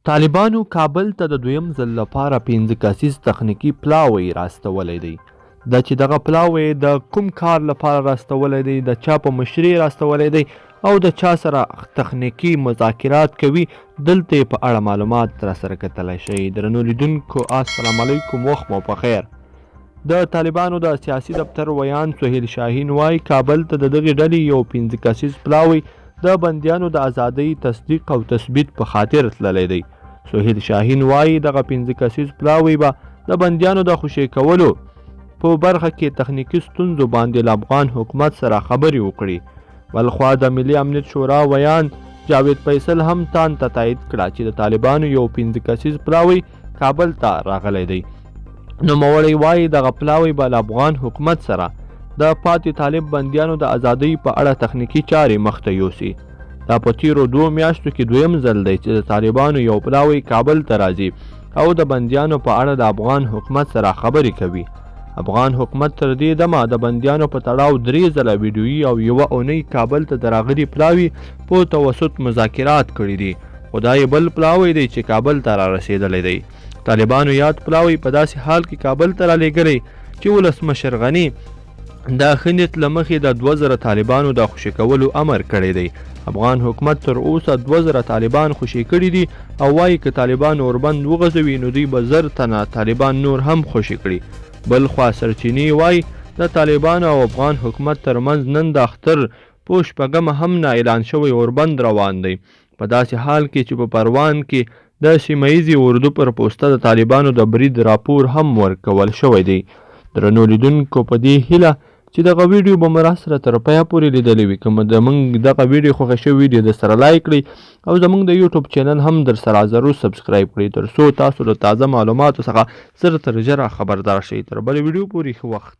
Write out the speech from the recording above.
طالبانو کابل ته د دویم ځل لپاره 15 کسیز تخنیکي پلاوی راستولی دی. دا چې دغه پلاوی د کوم کار لپاره راستولی دی، د چا په مشرۍ راستولی دی او د چا سره تخنیکي مذاکرات کوي، دلته په اړه معلومات را سره کتلی شئ. درنو لیدونکو السلام علیکم، وخت مو په خیر. د طالبانو د سیاسي دفتر ویان سهیل شاهین وایي کابل ته د دغې ډلې یو 15 کسیز پلاوی د بندیانو د ازادۍ تصدیق او تثبیت په خاطر تللی دی. سهیل شاهین وایي دغه 15 کسیز پلاوی به د بندیانو د خوشي کولو په برخه کې تخنیکي ستونزو باندې له افغان حکومت سره خبرې وکړي. بلخوا د ملي امنیت شورا ویان جاوید فیصل هم تان ته تایید کړه چې د طالبانو یو 15 کسیز پلاوی کابل ته راغلی دی. نوموړی وایي دغه پلاوی به له افغان حکومت سره د پاتې طالب بندیانو د ازادۍ په اړه تخنیکي چارې مخته یوسي. دا په تیرو 2 میاشتو کې دویم ځل دی چې د طالبانو یو پلاوی کابل ته راځي او د بندیانو په اړه د افغان حکومت سره خبرې کوي. افغان حکومت تر دې دمه د بندیانو په تړاو 3 ځله ویډیویي او یوه اونۍ کابل ته د راغلي پلاوي په توسط مذاکرات کړي دي، خو دا یې بل پلاوی دی چې کابل ته را رسېدلی دی. طالبانو یاد پلاوی په داسې حال کې کابل ته رالیږلی چې ولسمشر غني د ښه نیت له مخې د 2000 طالبانو د خوشي کولو امر کړی دی. افغان حکومت تر اوسه 2000 طالبان خوشي کړي دي او وایي که طالبان اوربند وغځوي نو دوی به 1000 تنه طالبان نور هم خوشي کړي. بل خوا سرچینې وایي د طالبانو او افغان حکومت ترمنځ نن د اختر په 6 هم نه اعلان شوی اوربند روان دی، په داسې حال کې چې په پروان کې د سیمهیزي اردو پر پوسته د طالبانو د برید راپور هم ورکول شوی دی. درنو لیدونکو په دې هیله چې دغه ویډیو به مو راسره تر پایه پورې لیدلی وي. که زموږ دغه ویډیو خوښه شوې وي د سره لایک کړئ او زموږ د یوټیوب چینل هم در سره ضرور سبسکرایب کړئ تر څو تاسو له تازه معلوماتو څخه زر تر ژره خبردار شئ. تر بلې ویډیو پورې ښه وخت.